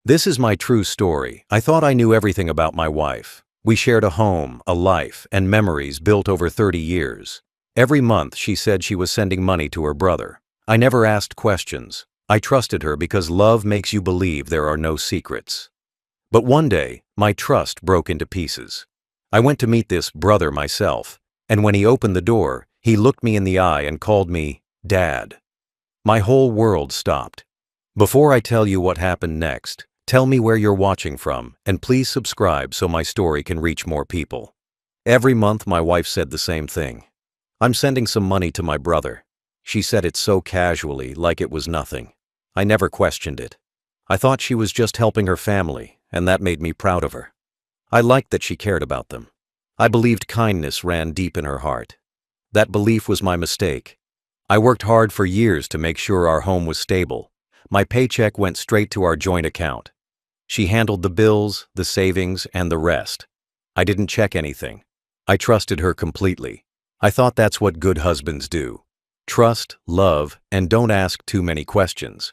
This is my true story. I thought I knew everything about my wife. We shared a home, a life, and memories built over 30 years. Every month she said she was sending money to her brother. I never asked questions. I trusted her because love makes you believe there are no secrets. But one day, my trust broke into pieces. I went to meet this brother myself, and when he opened the door, he looked me in the eye and called me Dad. My whole world stopped. Before I tell you what happened next, tell me where you're watching from, and please subscribe so my story can reach more people. Every month my wife said the same thing. I'm sending some money to my brother. She said it so casually, like it was nothing. I never questioned it. I thought she was just helping her family, and that made me proud of her. I liked that she cared about them. I believed kindness ran deep in her heart. That belief was my mistake. I worked hard for years to make sure our home was stable. My paycheck went straight to our joint account. She handled the bills, the savings, and the rest. I didn't check anything. I trusted her completely. I thought that's what good husbands do. Trust, love, and don't ask too many questions.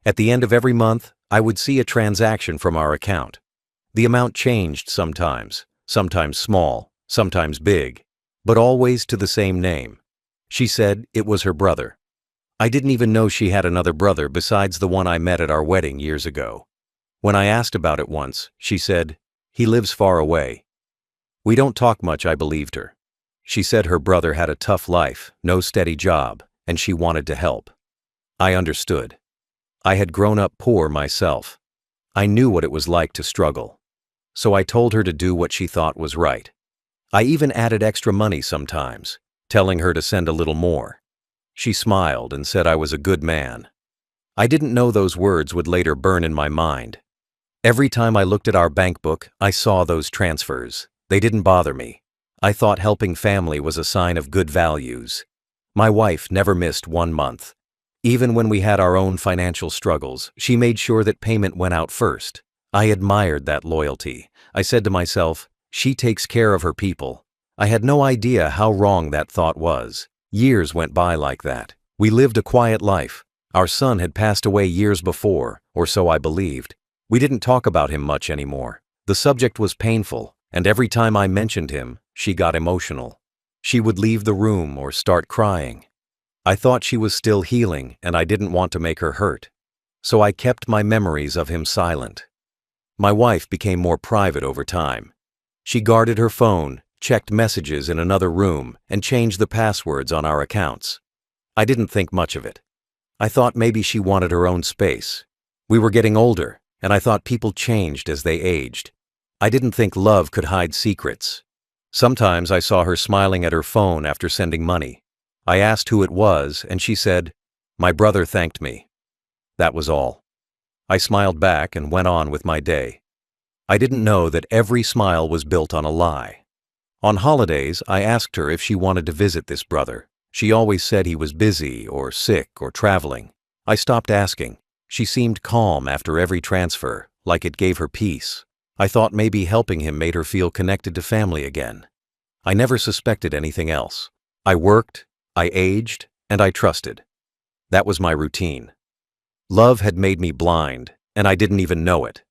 At the end of every month, I would see a transaction from our account. The amount changed sometimes small, sometimes big, but always to the same name. She said it was her brother. I didn't even know she had another brother besides the one I met at our wedding years ago. When I asked about it once, she said, "He lives far away." We don't talk much, I believed her. She said her brother had a tough life, no steady job, and she wanted to help. I understood. I had grown up poor myself. I knew what it was like to struggle. So I told her to do what she thought was right. I even added extra money sometimes, telling her to send a little more. She smiled and said I was a good man. I didn't know those words would later burn in my mind. Every time I looked at our bank book, I saw those transfers. They didn't bother me. I thought helping family was a sign of good values. My wife never missed one month. Even when we had our own financial struggles, she made sure that payment went out first. I admired that loyalty. I said to myself, she takes care of her people. I had no idea how wrong that thought was. Years went by like that. We lived a quiet life. Our son had passed away years before, or so I believed. We didn't talk about him much anymore. The subject was painful, and every time I mentioned him, she got emotional. She would leave the room or start crying. I thought she was still healing, and I didn't want to make her hurt. So I kept my memories of him silent. My wife became more private over time. She guarded her phone, checked messages in another room, and changed the passwords on our accounts. I didn't think much of it. I thought maybe she wanted her own space. We were getting older, and I thought people changed as they aged. I didn't think love could hide secrets. Sometimes I saw her smiling at her phone after sending money. I asked who it was, and she said, "My brother thanked me." That was all. I smiled back and went on with my day. I didn't know that every smile was built on a lie. On holidays, I asked her if she wanted to visit this brother. She always said he was busy or sick or traveling. I stopped asking. She seemed calm after every transfer, like it gave her peace. I thought maybe helping him made her feel connected to family again. I never suspected anything else. I worked, I aged, and I trusted. That was my routine. Love had made me blind, and I didn't even know it.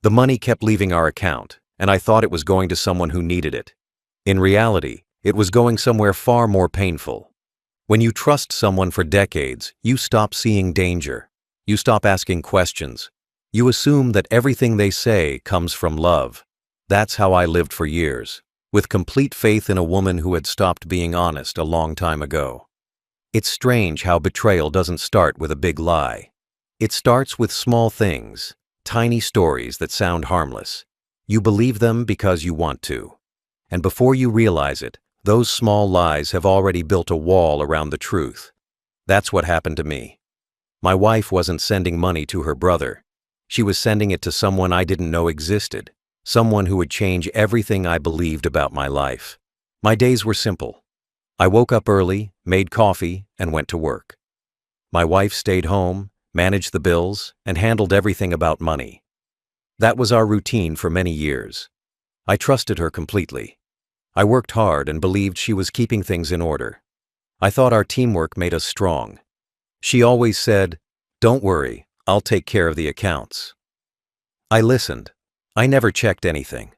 The money kept leaving our account, and I thought it was going to someone who needed it. In reality, it was going somewhere far more painful. When you trust someone for decades, you stop seeing danger. You stop asking questions. You assume that everything they say comes from love. That's how I lived for years, with complete faith in a woman who had stopped being honest a long time ago. It's strange how betrayal doesn't start with a big lie. It starts with small things, tiny stories that sound harmless. You believe them because you want to. And before you realize it, those small lies have already built a wall around the truth. That's what happened to me. My wife wasn't sending money to her brother. She was sending it to someone I didn't know existed, someone who would change everything I believed about my life. My days were simple. I woke up early, made coffee, and went to work. My wife stayed home, managed the bills, and handled everything about money. That was our routine for many years. I trusted her completely. I worked hard and believed she was keeping things in order. I thought our teamwork made us strong. She always said, "Don't worry, I'll take care of the accounts." I listened. I never checked anything.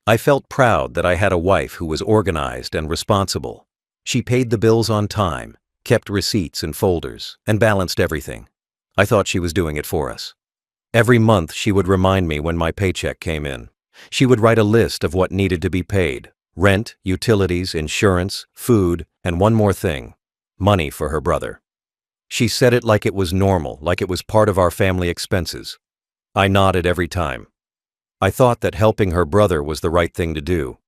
I felt proud that I had a wife who was organized and responsible. She paid the bills on time, kept receipts and folders, and balanced everything. I thought she was doing it for us. Every month she would remind me when my paycheck came in. She would write a list of what needed to be paid: rent, utilities, insurance, food, and one more thing: money for her brother. She said it like it was normal, like it was part of our family expenses. I nodded every time. I thought that helping her brother was the right thing to do.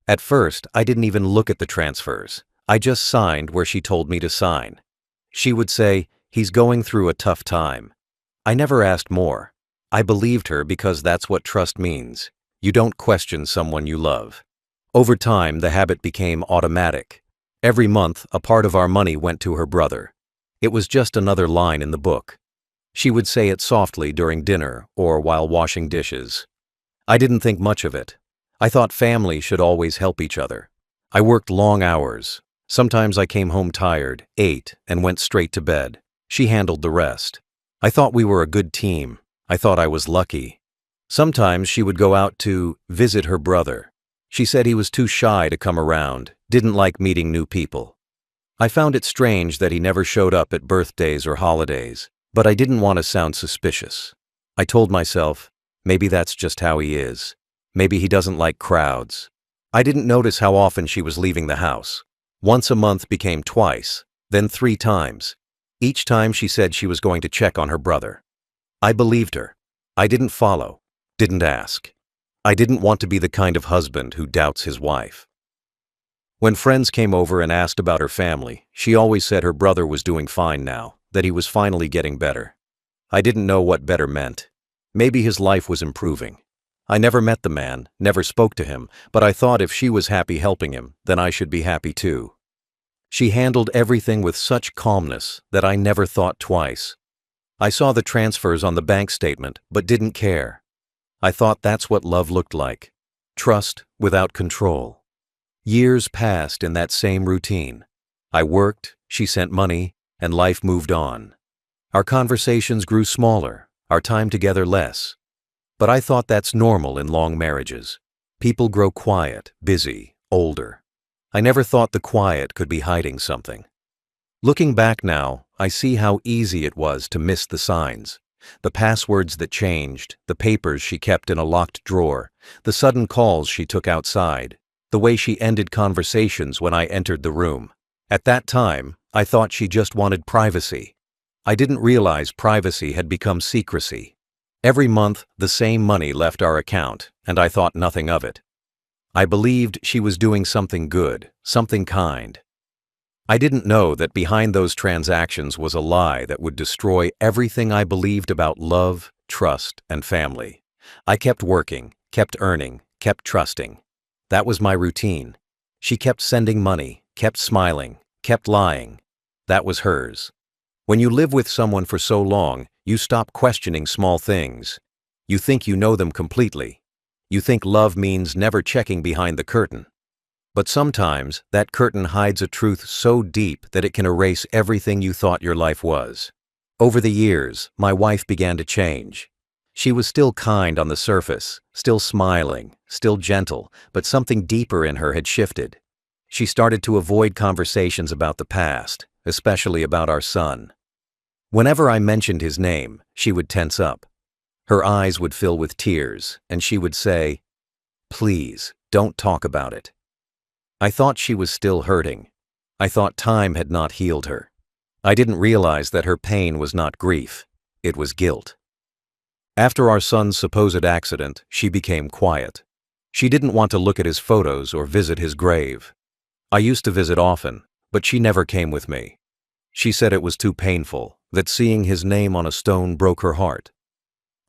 At first, I didn't even look at the transfers. I just signed where she told me to sign. She would say, "He's going through a tough time." I never asked more. I believed her because that's what trust means. You don't question someone you love. Over time, the habit became automatic. Every month, a part of our money went to her brother. It was just another line in the book. She would say it softly during dinner or while washing dishes. I didn't think much of it. I thought family should always help each other. I worked long hours. Sometimes I came home tired, ate, and went straight to bed. She handled the rest. I thought we were a good team. I thought I was lucky. Sometimes she would go out to visit her brother. She said he was too shy to come around, didn't like meeting new people. I found it strange that he never showed up at birthdays or holidays, but I didn't want to sound suspicious. I told myself, maybe that's just how he is. Maybe he doesn't like crowds. I didn't notice how often she was leaving the house. Once a month became twice, then 3 times. Each time she said she was going to check on her brother. I believed her. I didn't follow, didn't ask. I didn't want to be the kind of husband who doubts his wife. When friends came over and asked about her family, she always said her brother was doing fine now, that he was finally getting better. I didn't know what better meant. Maybe his life was improving. I never met the man, never spoke to him, but I thought if she was happy helping him, then I should be happy too. She handled everything with such calmness that I never thought twice. I saw the transfers on the bank statement, but didn't care. I thought that's what love looked like. Trust without control. Years passed in that same routine. I worked, she sent money, and life moved on. Our conversations grew smaller, our time together less. But I thought that's normal in long marriages. People grow quiet, busy, older. I never thought the quiet could be hiding something. Looking back now, I see how easy it was to miss the signs. The passwords that changed, the papers she kept in a locked drawer, the sudden calls she took outside, the way she ended conversations when I entered the room. At that time, I thought she just wanted privacy. I didn't realize privacy had become secrecy. Every month, the same money left our account, and I thought nothing of it. I believed she was doing something good, something kind. I didn't know that behind those transactions was a lie that would destroy everything I believed about love, trust, and family. I kept working, kept earning, kept trusting. That was my routine. She kept sending money, kept smiling, kept lying. That was hers. When you live with someone for so long, you stop questioning small things. You think you know them completely. You think love means never checking behind the curtain. But sometimes, that curtain hides a truth so deep that it can erase everything you thought your life was. Over the years, my wife began to change. She was still kind on the surface, still smiling, still gentle, but something deeper in her had shifted. She started to avoid conversations about the past, especially about our son. Whenever I mentioned his name, she would tense up. Her eyes would fill with tears, and she would say, "Please, don't talk about it." I thought she was still hurting. I thought time had not healed her. I didn't realize that her pain was not grief, it was guilt. After our son's supposed accident, she became quiet. She didn't want to look at his photos or visit his grave. I used to visit often, but she never came with me. She said it was too painful, that seeing his name on a stone broke her heart.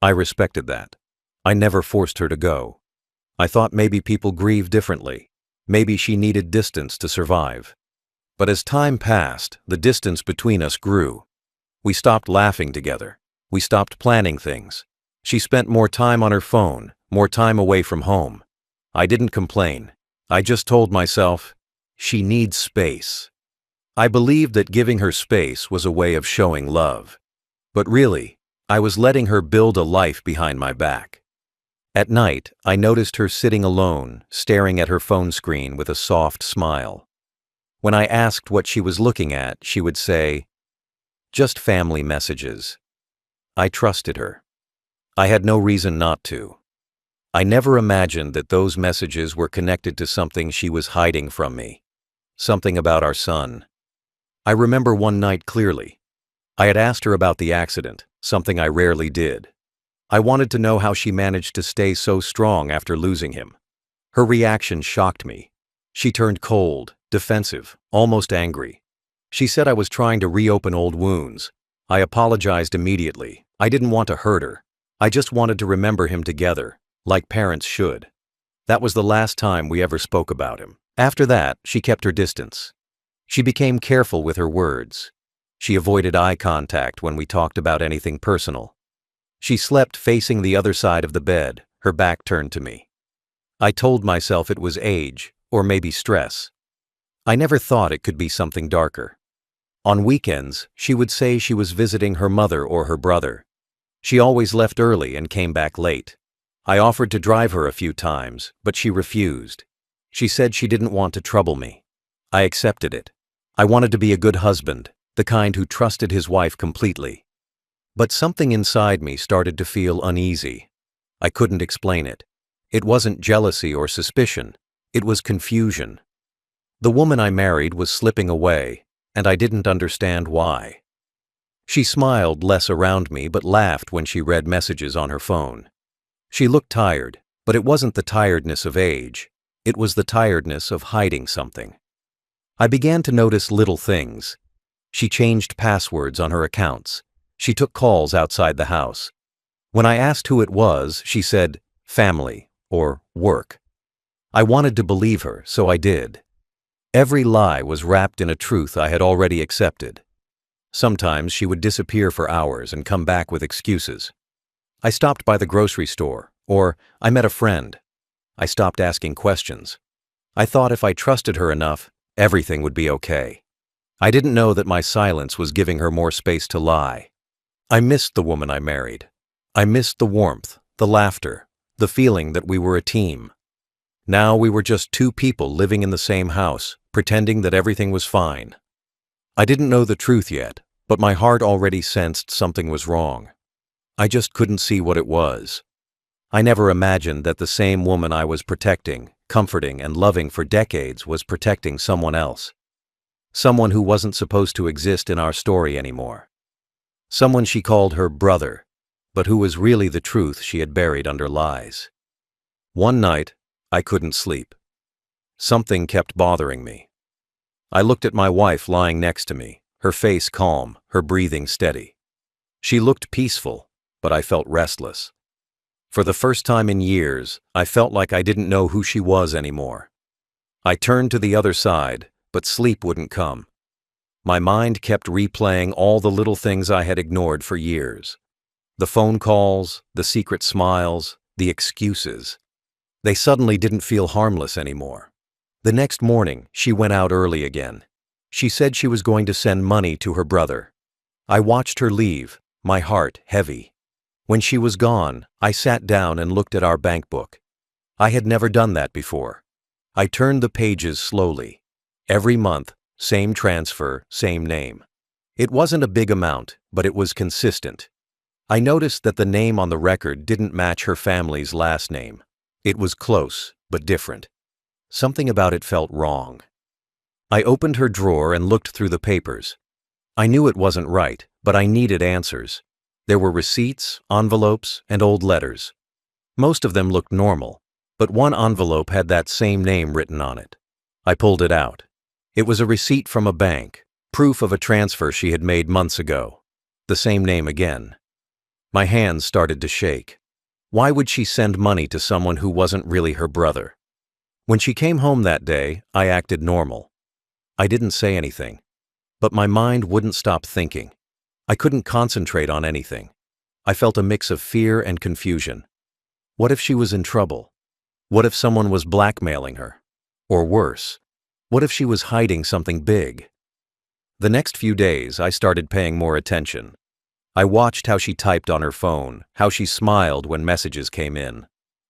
I respected that. I never forced her to go. I thought maybe people grieve differently. Maybe she needed distance to survive. But as time passed, the distance between us grew. We stopped laughing together. We stopped planning things. She spent more time on her phone, more time away from home. I didn't complain. I just told myself, she needs space. I believed that giving her space was a way of showing love. But really, I was letting her build a life behind my back. At night, I noticed her sitting alone, staring at her phone screen with a soft smile. When I asked what she was looking at, she would say, "Just family messages." I trusted her. I had no reason not to. I never imagined that those messages were connected to something she was hiding from me. Something about our son. I remember one night clearly. I had asked her about the accident, something I rarely did. I wanted to know how she managed to stay so strong after losing him. Her reaction shocked me. She turned cold, defensive, almost angry. She said I was trying to reopen old wounds. I apologized immediately. I didn't want to hurt her. I just wanted to remember him together, like parents should. That was the last time we ever spoke about him. After that, she kept her distance. She became careful with her words. She avoided eye contact when we talked about anything personal. She slept facing the other side of the bed, her back turned to me. I told myself it was age, or maybe stress. I never thought it could be something darker. On weekends, she would say she was visiting her mother or her brother. She always left early and came back late. I offered to drive her a few times, but she refused. She said she didn't want to trouble me. I accepted it. I wanted to be a good husband, the kind who trusted his wife completely. But something inside me started to feel uneasy. I couldn't explain it. It wasn't jealousy or suspicion. It was confusion. The woman I married was slipping away, and I didn't understand why. She smiled less around me but laughed when she read messages on her phone. She looked tired, but it wasn't the tiredness of age. It was the tiredness of hiding something. I began to notice little things. She changed passwords on her accounts. She took calls outside the house. When I asked who it was, she said, "Family," or "work." I wanted to believe her, so I did. Every lie was wrapped in a truth I had already accepted. Sometimes she would disappear for hours and come back with excuses. I stopped by the grocery store, or I met a friend. I stopped asking questions. I thought if I trusted her enough, everything would be okay. I didn't know that my silence was giving her more space to lie. I missed the woman I married. I missed the warmth, the laughter, the feeling that we were a team. Now we were just two people living in the same house, pretending that everything was fine. I didn't know the truth yet, but my heart already sensed something was wrong. I just couldn't see what it was. I never imagined that the same woman I was protecting, comforting, and loving for decades was protecting someone else. Someone who wasn't supposed to exist in our story anymore. Someone she called her brother, but who was really the truth she had buried under lies. One night, I couldn't sleep. Something kept bothering me. I looked at my wife lying next to me, her face calm, her breathing steady. She looked peaceful, but I felt restless. For the first time in years, I felt like I didn't know who she was anymore. I turned to the other side, but sleep wouldn't come. My mind kept replaying all the little things I had ignored for years. The phone calls, the secret smiles, the excuses. They suddenly didn't feel harmless anymore. The next morning, she went out early again. She said she was going to send money to her brother. I watched her leave, my heart heavy. When she was gone, I sat down and looked at our bank book. I had never done that before. I turned the pages slowly. Every month, same transfer, same name. It wasn't a big amount, but it was consistent. I noticed that the name on the record didn't match her family's last name. It was close, but different. Something about it felt wrong. I opened her drawer and looked through the papers. I knew it wasn't right, but I needed answers. There were receipts, envelopes, and old letters. Most of them looked normal, but one envelope had that same name written on it. I pulled it out. It was a receipt from a bank, proof of a transfer she had made months ago. The same name again. My hands started to shake. Why would she send money to someone who wasn't really her brother? When she came home that day, I acted normal. I didn't say anything, but my mind wouldn't stop thinking. I couldn't concentrate on anything. I felt a mix of fear and confusion. What if she was in trouble? What if someone was blackmailing her? Or worse, what if she was hiding something big? The next few days, I started paying more attention. I watched how she typed on her phone, how she smiled when messages came in.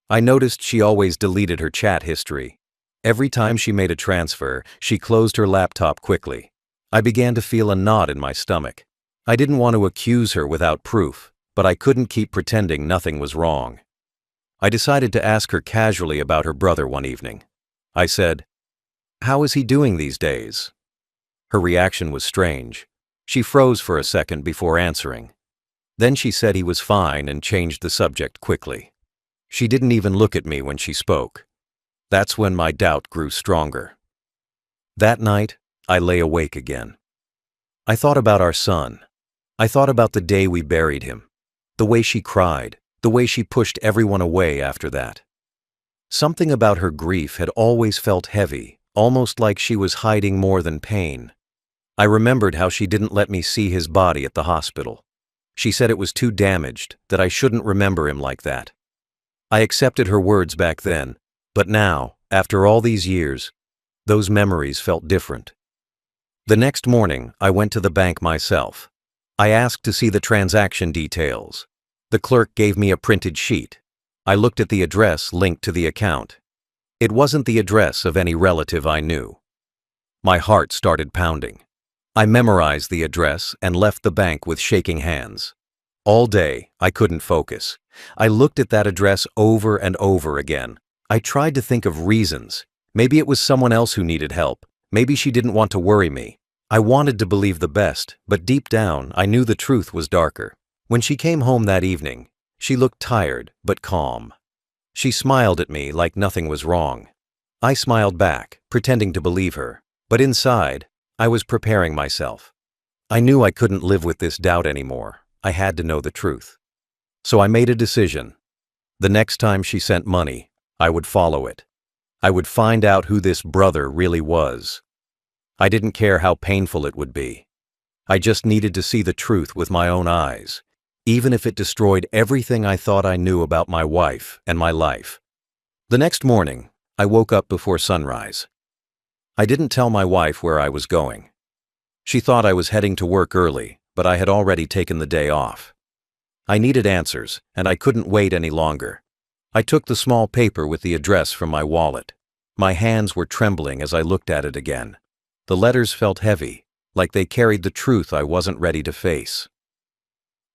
I noticed she always deleted her chat history. Every time she made a transfer, she closed her laptop quickly. I began to feel a knot in my stomach. I didn't want to accuse her without proof, but I couldn't keep pretending nothing was wrong. I decided to ask her casually about her brother one evening. I said, "How is he doing these days?" Her reaction was strange. She froze for a second before answering. Then she said he was fine and changed the subject quickly. She didn't even look at me when she spoke. That's when my doubt grew stronger. That night, I lay awake again. I thought about our son. I thought about the day we buried him. The way she cried, the way she pushed everyone away after that. Something about her grief had always felt heavy, almost like she was hiding more than pain. I remembered how she didn't let me see his body at the hospital. She said it was too damaged, that I shouldn't remember him like that. I accepted her words back then, but now, after all these years, those memories felt different. The next morning, I went to the bank myself. I asked to see the transaction details. The clerk gave me a printed sheet. I looked at the address linked to the account. It wasn't the address of any relative I knew. My heart started pounding. I memorized the address and left the bank with shaking hands. All day, I couldn't focus. I looked at that address over and over again. I tried to think of reasons. Maybe it was someone else who needed help. Maybe she didn't want to worry me. I wanted to believe the best, but deep down, I knew the truth was darker. When she came home that evening, she looked tired but calm. She smiled at me like nothing was wrong. I smiled back, pretending to believe her, but inside, I was preparing myself. I knew I couldn't live with this doubt anymore. I had to know the truth. So I made a decision. The next time she sent money, I would follow it. I would find out who this brother really was. I didn't care how painful it would be. I just needed to see the truth with my own eyes, even if it destroyed everything I thought I knew about my wife and my life. The next morning, I woke up before sunrise. I didn't tell my wife where I was going. She thought I was heading to work early, but I had already taken the day off. I needed answers, and I couldn't wait any longer. I took the small paper with the address from my wallet. My hands were trembling as I looked at it again. The letters felt heavy, like they carried the truth I wasn't ready to face.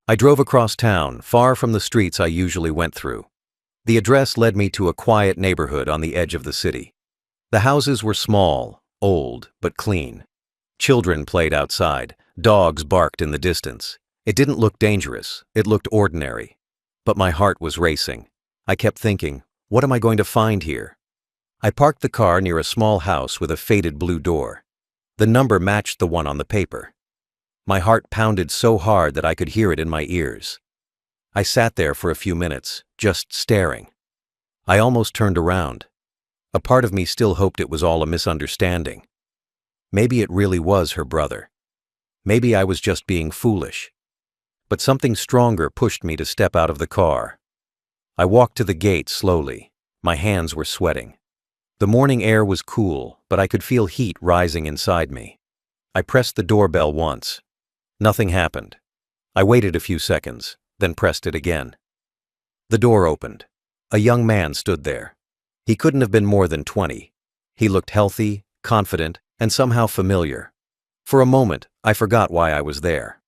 I drove across town, far from the streets I usually went through. The address led me to a quiet neighborhood on the edge of the city. The houses were small, old, but clean. Children played outside, dogs barked in the distance. It didn't look dangerous, it looked ordinary. But my heart was racing. I kept thinking, what am I going to find here? I parked the car near a small house with a faded blue door. The number matched the one on the paper. My heart pounded so hard that I could hear it in my ears. I sat there for a few minutes, just staring. I almost turned around. A part of me still hoped it was all a misunderstanding. Maybe it really was her brother. Maybe I was just being foolish. But something stronger pushed me to step out of the car. I walked to the gate slowly. My hands were sweating. The morning air was cool, but I could feel heat rising inside me. I pressed the doorbell once. Nothing happened. I waited a few seconds, then pressed it again. The door opened. A young man stood there. He couldn't have been more than 20. He looked healthy, confident, and somehow familiar. For a moment, I forgot why I was there.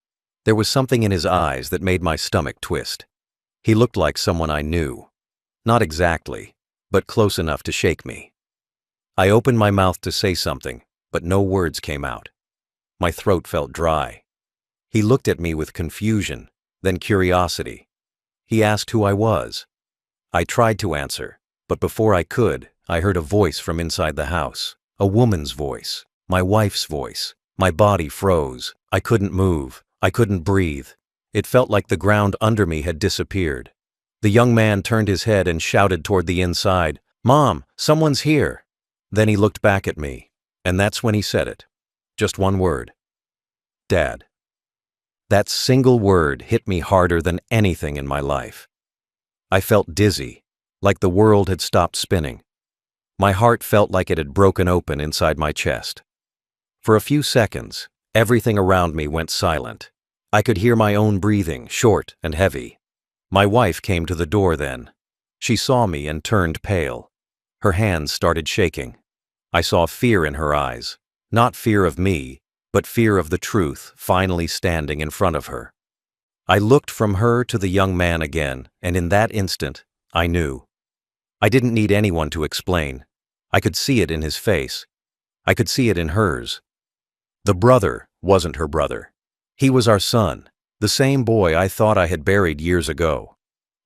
There was something in his eyes that made my stomach twist. He looked like someone I knew. Not exactly, but close enough to shake me. I opened my mouth to say something, but no words came out. My throat felt dry. He looked at me with confusion, then curiosity. He asked who I was. I tried to answer, but before I could, I heard a voice from inside the house. A woman's voice. My wife's voice. My body froze. I couldn't move. I couldn't breathe. It felt like the ground under me had disappeared. The young man turned his head and shouted toward the inside, "Mom, someone's here." Then he looked back at me, and that's when he said it. Just one word. Dad. That single word hit me harder than anything in my life. I felt dizzy, like the world had stopped spinning. My heart felt like it had broken open inside my chest. For a few seconds, everything around me went silent. I could hear my own breathing, short and heavy. My wife came to the door then. She saw me and turned pale. Her hands started shaking. I saw fear in her eyes. Not fear of me, but fear of the truth finally standing in front of her. I looked from her to the young man again, and in that instant, I knew. I didn't need anyone to explain. I could see it in his face. I could see it in hers. The brother wasn't her brother. He was our son, the same boy I thought I had buried years ago.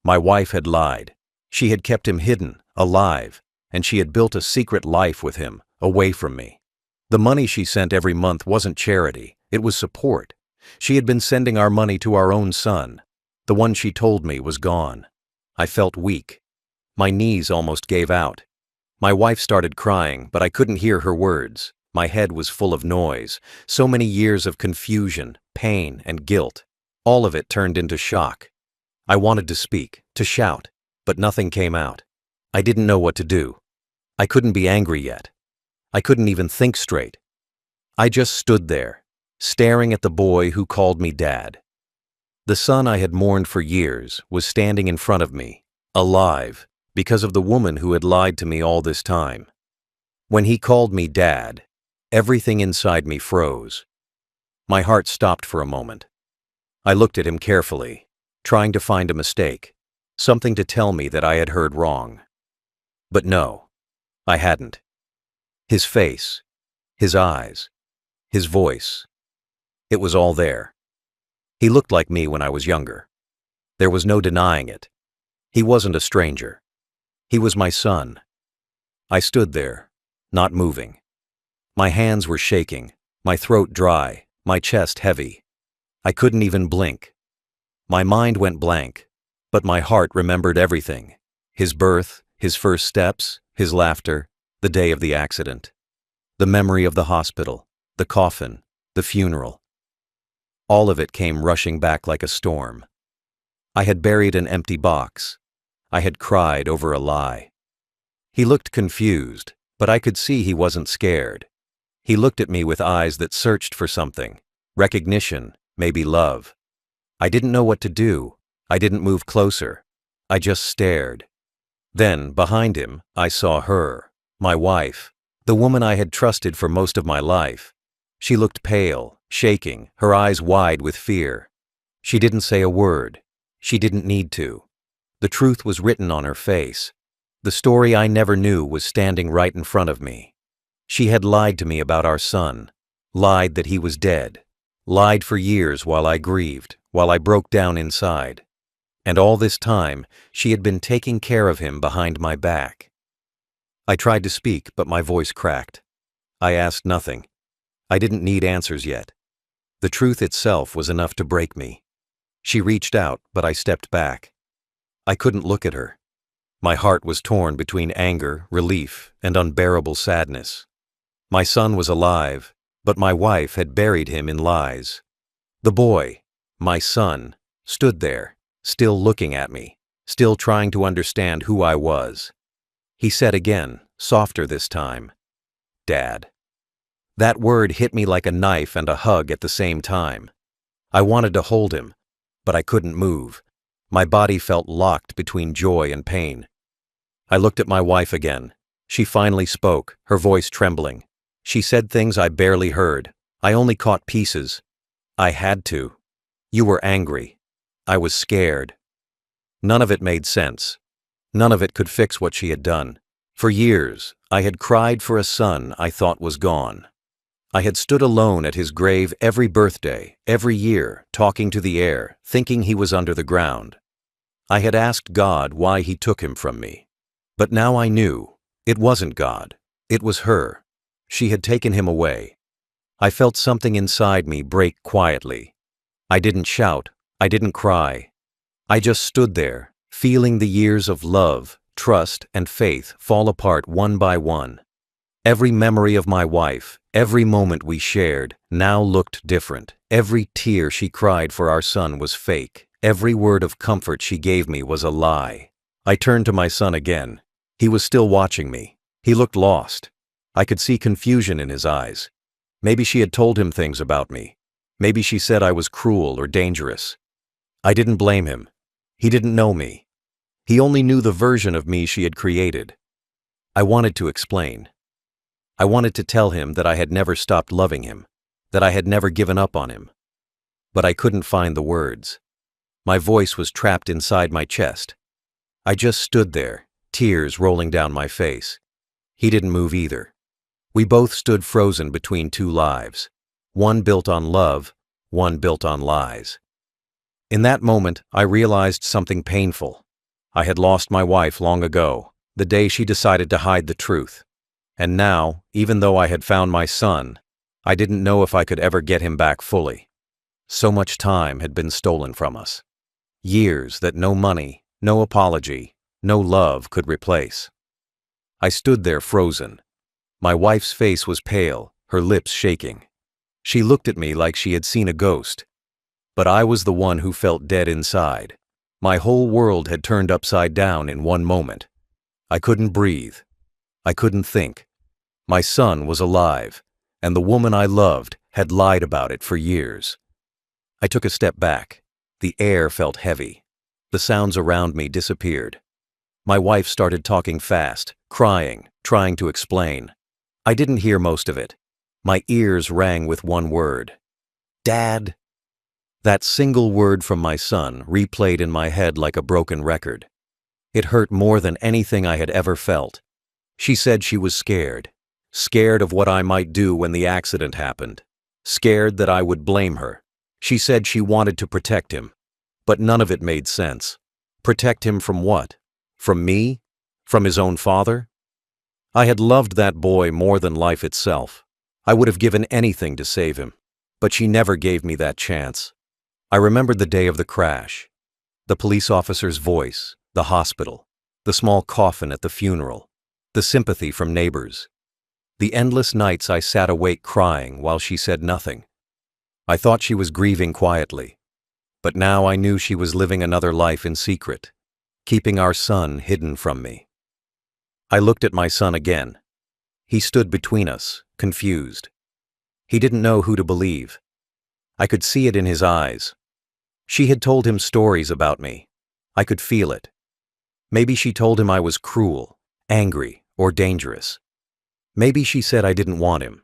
My wife had lied. She had kept him hidden, alive, and she had built a secret life with him, away from me. The money she sent every month wasn't charity, it was support. She had been sending our money to our own son. The one she told me was gone. I felt weak. My knees almost gave out. My wife started crying, but I couldn't hear her words. My head was full of noise, so many years of confusion, pain, and guilt. All of it turned into shock. I wanted to speak, to shout, but nothing came out. I didn't know what to do. I couldn't be angry yet. I couldn't even think straight. I just stood there, staring at the boy who called me Dad. The son I had mourned for years was standing in front of me, alive, because of the woman who had lied to me all this time. When he called me Dad, everything inside me froze. My heart stopped for a moment. I looked at him carefully, trying to find a mistake, something to tell me that I had heard wrong. But no, I hadn't. His face, his eyes, his voice, it was all there. He looked like me when I was younger. There was no denying it. He wasn't a stranger. He was my son. I stood there, not moving. My hands were shaking, my throat dry, my chest heavy. I couldn't even blink. My mind went blank, but my heart remembered everything. His birth, his first steps, his laughter, the day of the accident. The memory of the hospital, the coffin, the funeral. All of it came rushing back like a storm. I had buried an empty box. I had cried over a lie. He looked confused, but I could see he wasn't scared. He looked at me with eyes that searched for something, recognition, maybe love. I didn't know what to do. I didn't move closer. I just stared. Then, behind him, I saw her, my wife, the woman I had trusted for most of my life. She looked pale, shaking, her eyes wide with fear. She didn't say a word. She didn't need to. The truth was written on her face. The story I never knew was standing right in front of me. She had lied to me about our son, lied that he was dead, lied for years while I grieved, while I broke down inside. And all this time, she had been taking care of him behind my back. I tried to speak, but my voice cracked. I asked nothing. I didn't need answers yet. The truth itself was enough to break me. She reached out, but I stepped back. I couldn't look at her. My heart was torn between anger, relief, and unbearable sadness. My son was alive, but my wife had buried him in lies. The boy, my son, stood there, still looking at me, still trying to understand who I was. He said again, softer this time, "Dad." That word hit me like a knife and a hug at the same time. I wanted to hold him, but I couldn't move. My body felt locked between joy and pain. I looked at my wife again. She finally spoke, her voice trembling. She said things I barely heard. I only caught pieces. I had to. You were angry. I was scared. None of it made sense. None of it could fix what she had done. For years, I had cried for a son I thought was gone. I had stood alone at his grave every birthday, every year, talking to the air, thinking he was under the ground. I had asked God why he took him from me. But now I knew. It wasn't God. It was her. She had taken him away. I felt something inside me break quietly. I didn't shout. I didn't cry. I just stood there, feeling the years of love, trust, and faith fall apart one by one. Every memory of my wife, every moment we shared, now looked different. Every tear she cried for our son was fake. Every word of comfort she gave me was a lie. I turned to my son again. He was still watching me. He looked lost. I could see confusion in his eyes. Maybe she had told him things about me. Maybe she said I was cruel or dangerous. I didn't blame him. He didn't know me. He only knew the version of me she had created. I wanted to explain. I wanted to tell him that I had never stopped loving him, that I had never given up on him. But I couldn't find the words. My voice was trapped inside my chest. I just stood there, tears rolling down my face. He didn't move either. We both stood frozen between two lives. One built on love, one built on lies. In that moment, I realized something painful. I had lost my wife long ago, the day she decided to hide the truth. And now, even though I had found my son, I didn't know if I could ever get him back fully. So much time had been stolen from us. Years that no money, no apology, no love could replace. I stood there frozen. My wife's face was pale, her lips shaking. She looked at me like she had seen a ghost. But I was the one who felt dead inside. My whole world had turned upside down in one moment. I couldn't breathe. I couldn't think. My son was alive, and the woman I loved had lied about it for years. I took a step back. The air felt heavy. The sounds around me disappeared. My wife started talking fast, crying, trying to explain. I didn't hear most of it. My ears rang with one word. Dad. That single word from my son replayed in my head like a broken record. It hurt more than anything I had ever felt. She said she was scared. Scared of what I might do when the accident happened. Scared that I would blame her. She said she wanted to protect him. But none of it made sense. Protect him from what? From me? From his own father? I had loved that boy more than life itself. I would have given anything to save him. But she never gave me that chance. I remembered the day of the crash. The police officer's voice, the hospital, the small coffin at the funeral, the sympathy from neighbors. The endless nights I sat awake crying while she said nothing. I thought she was grieving quietly. But now I knew she was living another life in secret, keeping our son hidden from me. I looked at my son again. He stood between us, confused. He didn't know who to believe. I could see it in his eyes. She had told him stories about me. I could feel it. Maybe she told him I was cruel, angry, or dangerous. Maybe she said I didn't want him.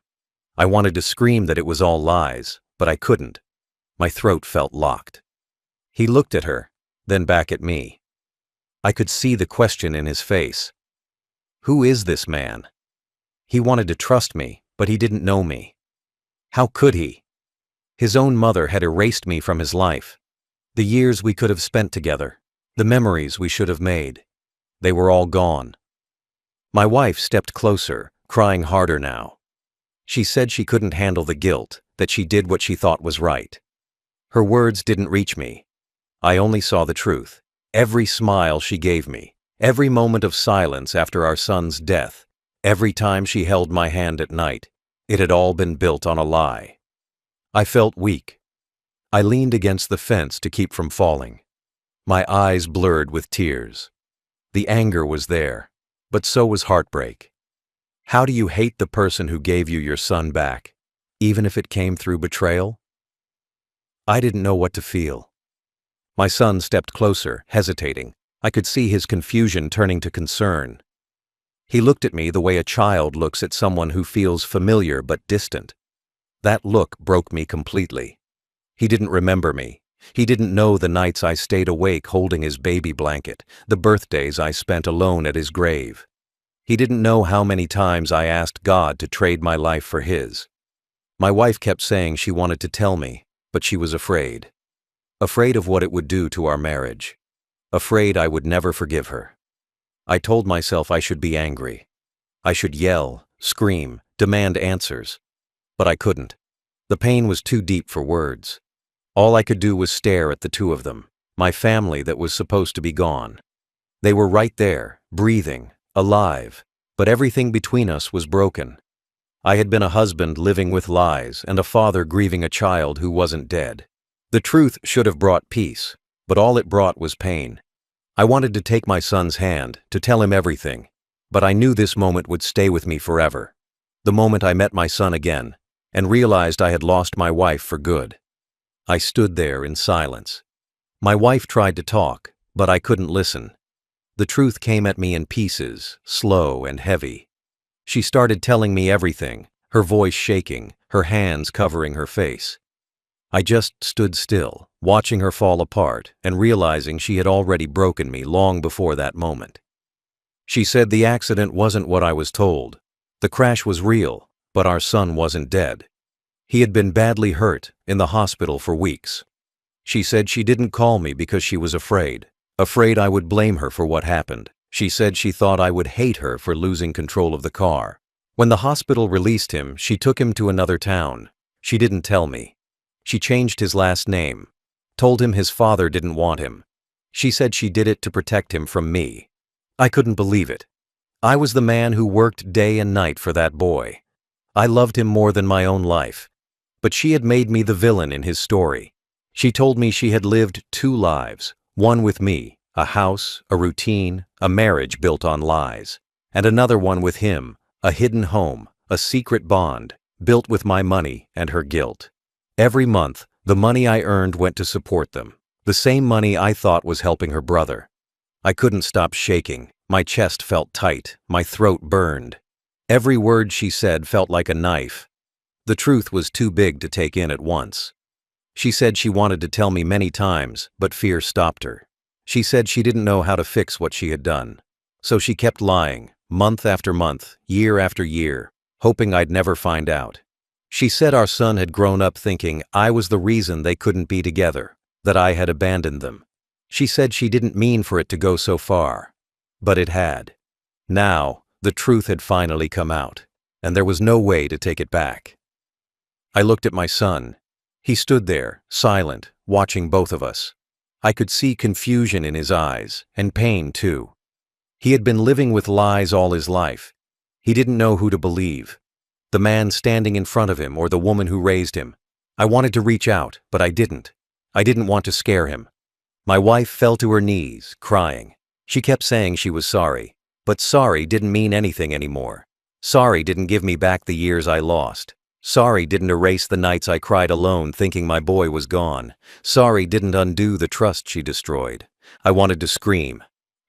I wanted to scream that it was all lies, but I couldn't. My throat felt locked. He looked at her, then back at me. I could see the question in his face. Who is this man? He wanted to trust me, but he didn't know me. How could he? His own mother had erased me from his life. The years we could have spent together, the memories we should have made. They were all gone. My wife stepped closer, crying harder now. She said she couldn't handle the guilt, that she did what she thought was right. Her words didn't reach me. I only saw the truth. Every smile she gave me, every moment of silence after our son's death, every time she held my hand at night, it had all been built on a lie. I felt weak. I leaned against the fence to keep from falling. My eyes blurred with tears. The anger was there, but so was heartbreak. How do you hate the person who gave you your son back, even if it came through betrayal? I didn't know what to feel. My son stepped closer, hesitating. I could see his confusion turning to concern. He looked at me the way a child looks at someone who feels familiar but distant. That look broke me completely. He didn't remember me. He didn't know the nights I stayed awake holding his baby blanket, the birthdays I spent alone at his grave. He didn't know how many times I asked God to trade my life for his. My wife kept saying she wanted to tell me, but she was afraid. Afraid of what it would do to our marriage. Afraid I would never forgive her. I told myself I should be angry. I should yell, scream, demand answers. But I couldn't. The pain was too deep for words. All I could do was stare at the two of them, my family that was supposed to be gone. They were right there, breathing, alive, but everything between us was broken. I had been a husband living with lies and a father grieving a child who wasn't dead. The truth should have brought peace, but all it brought was pain. I wanted to take my son's hand, to tell him everything, but I knew this moment would stay with me forever. The moment I met my son again, and realized I had lost my wife for good. I stood there in silence. My wife tried to talk, but I couldn't listen. The truth came at me in pieces, slow and heavy. She started telling me everything, her voice shaking, her hands covering her face. I just stood still, watching her fall apart and realizing she had already broken me long before that moment. She said the accident wasn't what I was told. The crash was real, but our son wasn't dead. He had been badly hurt, in the hospital for weeks. She said she didn't call me because she was afraid I would blame her for what happened. She said she thought I would hate her for losing control of the car. When the hospital released him, she took him to another town. She didn't tell me. She changed his last name, told him his father didn't want him. She said she did it to protect him from me. I couldn't believe it. I was the man who worked day and night for that boy. I loved him more than my own life. But she had made me the villain in his story. She told me she had lived 2 lives, one with me, a house, a routine, a marriage built on lies, and another one with him, a hidden home, a secret bond, built with my money and her guilt. Every month, the money I earned went to support them, the same money I thought was helping her brother. I couldn't stop shaking. My chest felt tight, my throat burned. Every word she said felt like a knife. The truth was too big to take in at once. She said she wanted to tell me many times, but fear stopped her. She said she didn't know how to fix what she had done. So she kept lying, month after month, year after year, hoping I'd never find out. She said our son had grown up thinking I was the reason they couldn't be together, that I had abandoned them. She said she didn't mean for it to go so far. But it had. Now, the truth had finally come out, and there was no way to take it back. I looked at my son. He stood there, silent, watching both of us. I could see confusion in his eyes, and pain too. He had been living with lies all his life. He didn't know who to believe. The man standing in front of him or the woman who raised him. I wanted to reach out, but I didn't. I didn't want to scare him. My wife fell to her knees, crying. She kept saying she was sorry, but sorry didn't mean anything anymore. Sorry didn't give me back the years I lost. Sorry didn't erase the nights I cried alone thinking my boy was gone. Sorry didn't undo the trust she destroyed. I wanted to scream.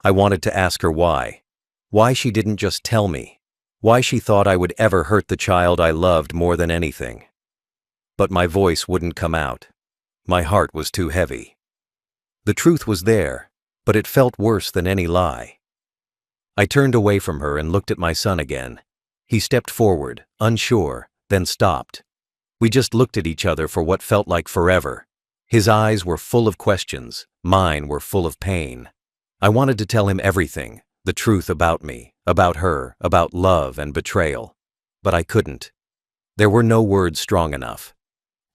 I wanted to ask her why. Why she didn't just tell me. Why she thought I would ever hurt the child I loved more than anything. But my voice wouldn't come out. My heart was too heavy. The truth was there, but it felt worse than any lie. I turned away from her and looked at my son again. He stepped forward, unsure, then stopped. We just looked at each other for what felt like forever. His eyes were full of questions, mine were full of pain. I wanted to tell him everything, the truth about me, about her, about love and betrayal. But I couldn't. There were no words strong enough.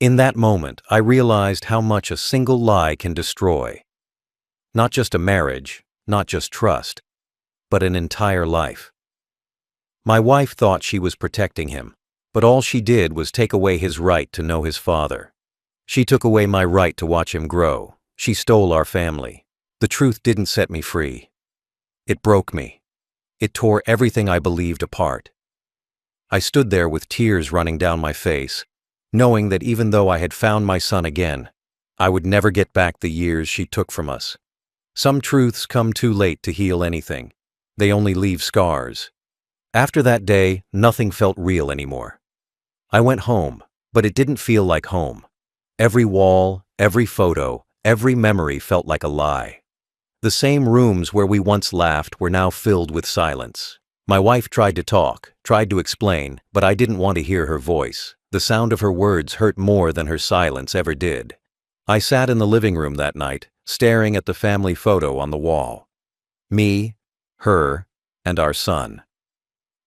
In that moment, I realized how much a single lie can destroy. Not just a marriage, not just trust, but an entire life. My wife thought she was protecting him. But all she did was take away his right to know his father. She took away my right to watch him grow. She stole our family. The truth didn't set me free. It broke me. It tore everything I believed apart. I stood there with tears running down my face, knowing that even though I had found my son again, I would never get back the years she took from us. Some truths come too late to heal anything. They only leave scars. After that day, nothing felt real anymore. I went home, but it didn't feel like home. Every wall, every photo, every memory felt like a lie. The same rooms where we once laughed were now filled with silence. My wife tried to talk, tried to explain, but I didn't want to hear her voice. The sound of her words hurt more than her silence ever did. I sat in the living room that night, staring at the family photo on the wall. Me, her, and our son.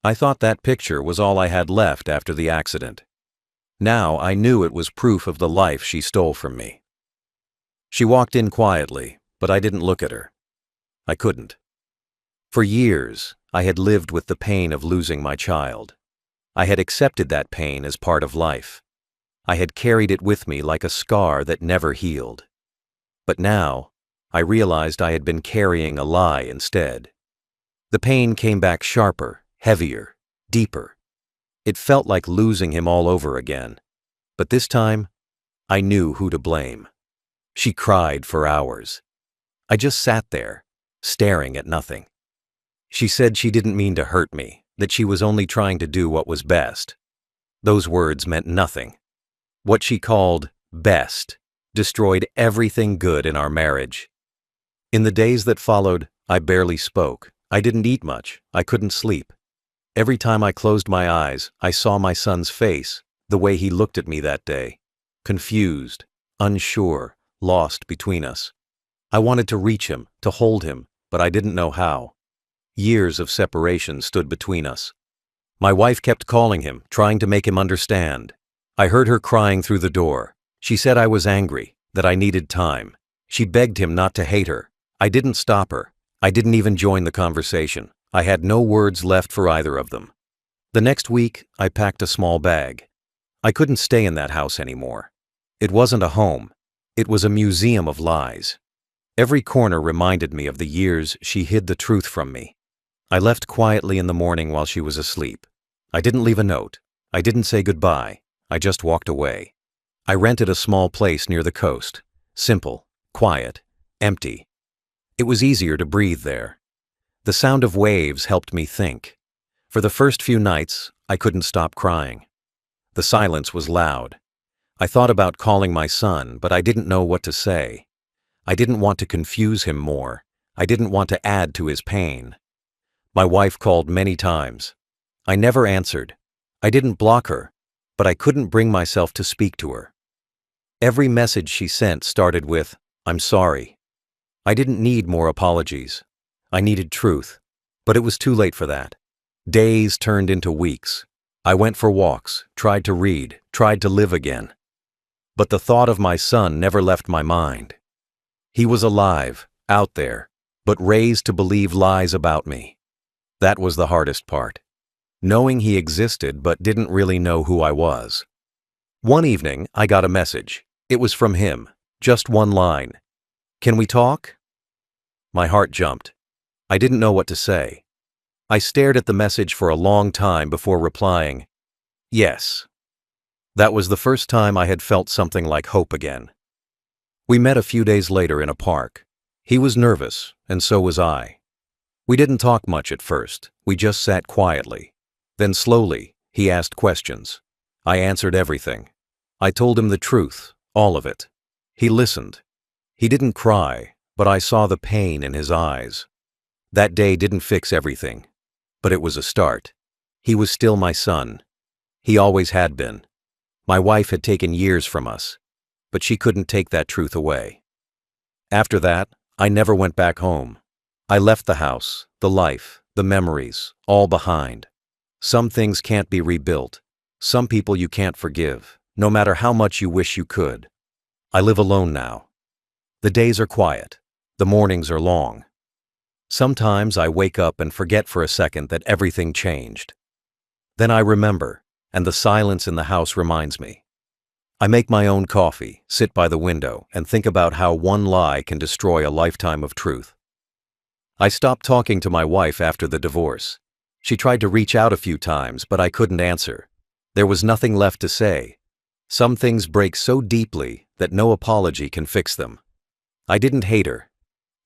I thought that picture was all I had left after the accident. Now I knew it was proof of the life she stole from me. She walked in quietly, but I didn't look at her. I couldn't. For years, I had lived with the pain of losing my child. I had accepted that pain as part of life. I had carried it with me like a scar that never healed. But now, I realized I had been carrying a lie instead. The pain came back sharper, heavier, deeper. It felt like losing him all over again. But this time, I knew who to blame. She cried for hours. I just sat there, staring at nothing. She said she didn't mean to hurt me, that she was only trying to do what was best. Those words meant nothing. What she called best destroyed everything good in our marriage. In the days that followed, I barely spoke. I didn't eat much. I couldn't sleep. Every time I closed my eyes, I saw my son's face, the way he looked at me that day. Confused, unsure, lost between us. I wanted to reach him, to hold him, but I didn't know how. Years of separation stood between us. My wife kept calling him, trying to make him understand. I heard her crying through the door. She said I was angry, that I needed time. She begged him not to hate her. I didn't stop her. I didn't even join the conversation. I had no words left for either of them. The next week, I packed a small bag. I couldn't stay in that house anymore. It wasn't a home. It was a museum of lies. Every corner reminded me of the years she hid the truth from me. I left quietly in the morning while she was asleep. I didn't leave a note. I didn't say goodbye. I just walked away. I rented a small place near the coast. Simple, quiet, empty. It was easier to breathe there. The sound of waves helped me think. For the first few nights, I couldn't stop crying. The silence was loud. I thought about calling my son, but I didn't know what to say. I didn't want to confuse him more. I didn't want to add to his pain. My wife called many times. I never answered. I didn't block her, but I couldn't bring myself to speak to her. Every message she sent started with, "I'm sorry." I didn't need more apologies. I needed truth, but it was too late for that. Days turned into weeks. I went for walks, tried to read, tried to live again. But the thought of my son never left my mind. He was alive, out there, but raised to believe lies about me. That was the hardest part. Knowing he existed but didn't really know who I was. One evening, I got a message. It was from him, just one line. "Can we talk?" My heart jumped. I didn't know what to say. I stared at the message for a long time before replying, "Yes." That was the first time I had felt something like hope again. We met a few days later in a park. He was nervous, and so was I. We didn't talk much at first. We just sat quietly. Then slowly, he asked questions. I answered everything. I told him the truth, all of it. He listened. He didn't cry, but I saw the pain in his eyes. That day didn't fix everything, but it was a start. He was still my son. He always had been. My wife had taken years from us, but she couldn't take that truth away. After that, I never went back home. I left the house, the life, the memories, all behind. Some things can't be rebuilt. Some people you can't forgive, no matter how much you wish you could. I live alone now. The days are quiet. The mornings are long. Sometimes I wake up and forget for a second that everything changed. Then I remember, and the silence in the house reminds me. I make my own coffee, sit by the window, and think about how one lie can destroy a lifetime of truth. I stopped talking to my wife after the divorce. She tried to reach out a few times, but I couldn't answer. There was nothing left to say. Some things break so deeply that no apology can fix them. I didn't hate her.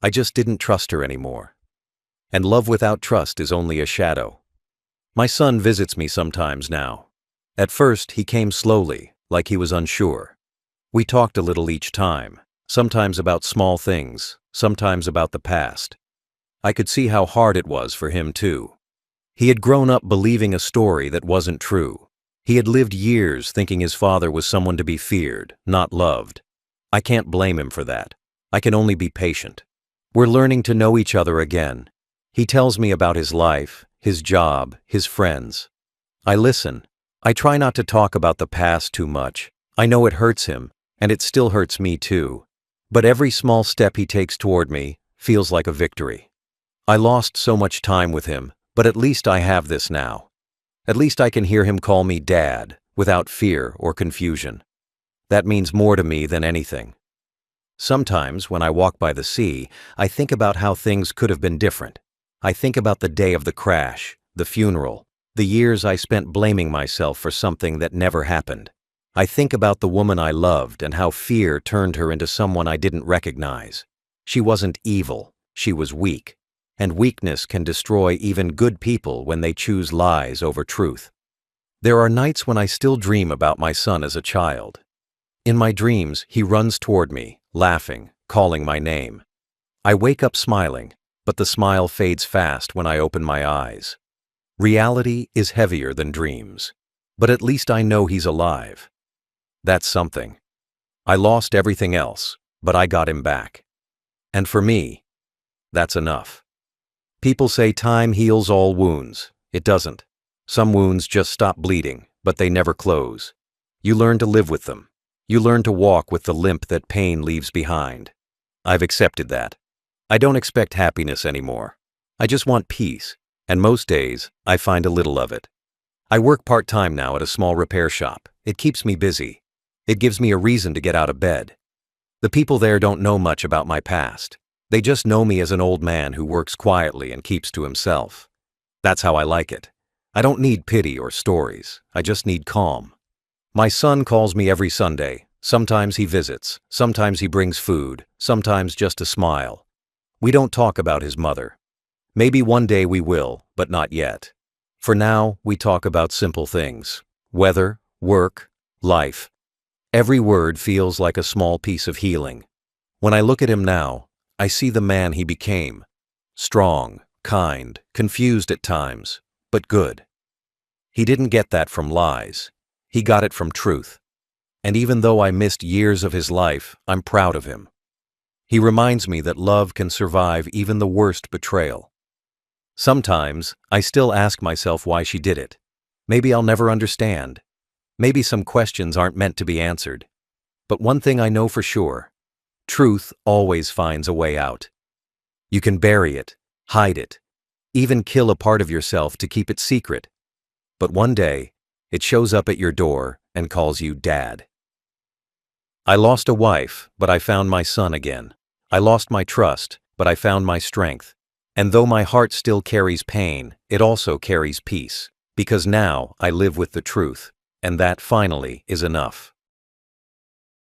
I just didn't trust her anymore. And love without trust is only a shadow. My son visits me sometimes now. At first, he came slowly, like he was unsure. We talked a little each time, sometimes about small things, sometimes about the past. I could see how hard it was for him, too. He had grown up believing a story that wasn't true. He had lived years thinking his father was someone to be feared, not loved. I can't blame him for that. I can only be patient. We're learning to know each other again. He tells me about his life, his job, his friends. I listen. I try not to talk about the past too much. I know it hurts him, and it still hurts me too. But every small step he takes toward me feels like a victory. I lost so much time with him, but at least I have this now. At least I can hear him call me Dad, without fear or confusion. That means more to me than anything. Sometimes, when I walk by the sea, I think about how things could have been different. I think about the day of the crash, the funeral, the years I spent blaming myself for something that never happened. I think about the woman I loved and how fear turned her into someone I didn't recognize. She wasn't evil, she was weak. And weakness can destroy even good people when they choose lies over truth. There are nights when I still dream about my son as a child. In my dreams, he runs toward me, laughing, calling my name. I wake up smiling, but the smile fades fast when I open my eyes. Reality is heavier than dreams. But at least I know he's alive. That's something. I lost everything else, but I got him back. And for me, that's enough. People say time heals all wounds. It doesn't. Some wounds just stop bleeding, but they never close. You learn to live with them. You learn to walk with the limp that pain leaves behind. I've accepted that. I don't expect happiness anymore. I just want peace, and most days, I find a little of it. I work part-time now at a small repair shop. It keeps me busy. It gives me a reason to get out of bed. The people there don't know much about my past. They just know me as an old man who works quietly and keeps to himself. That's how I like it. I don't need pity or stories. I just need calm. My son calls me every Sunday. Sometimes he visits. Sometimes he brings food. Sometimes just a smile. We don't talk about his mother. Maybe one day we will, but not yet. For now, we talk about simple things. Weather, work, life. Every word feels like a small piece of healing. When I look at him now, I see the man he became. Strong, kind, confused at times, but good. He didn't get that from lies. He got it from truth. And even though I missed years of his life, I'm proud of him. He reminds me that love can survive even the worst betrayal. Sometimes, I still ask myself why she did it. Maybe I'll never understand. Maybe some questions aren't meant to be answered. But one thing I know for sure. Truth always finds a way out. You can bury it, hide it, even kill a part of yourself to keep it secret. But one day, it shows up at your door and calls you Dad. I lost a wife, but I found my son again. I lost my trust, but I found my strength. And though my heart still carries pain, it also carries peace. Because now I live with the truth, and that finally is enough.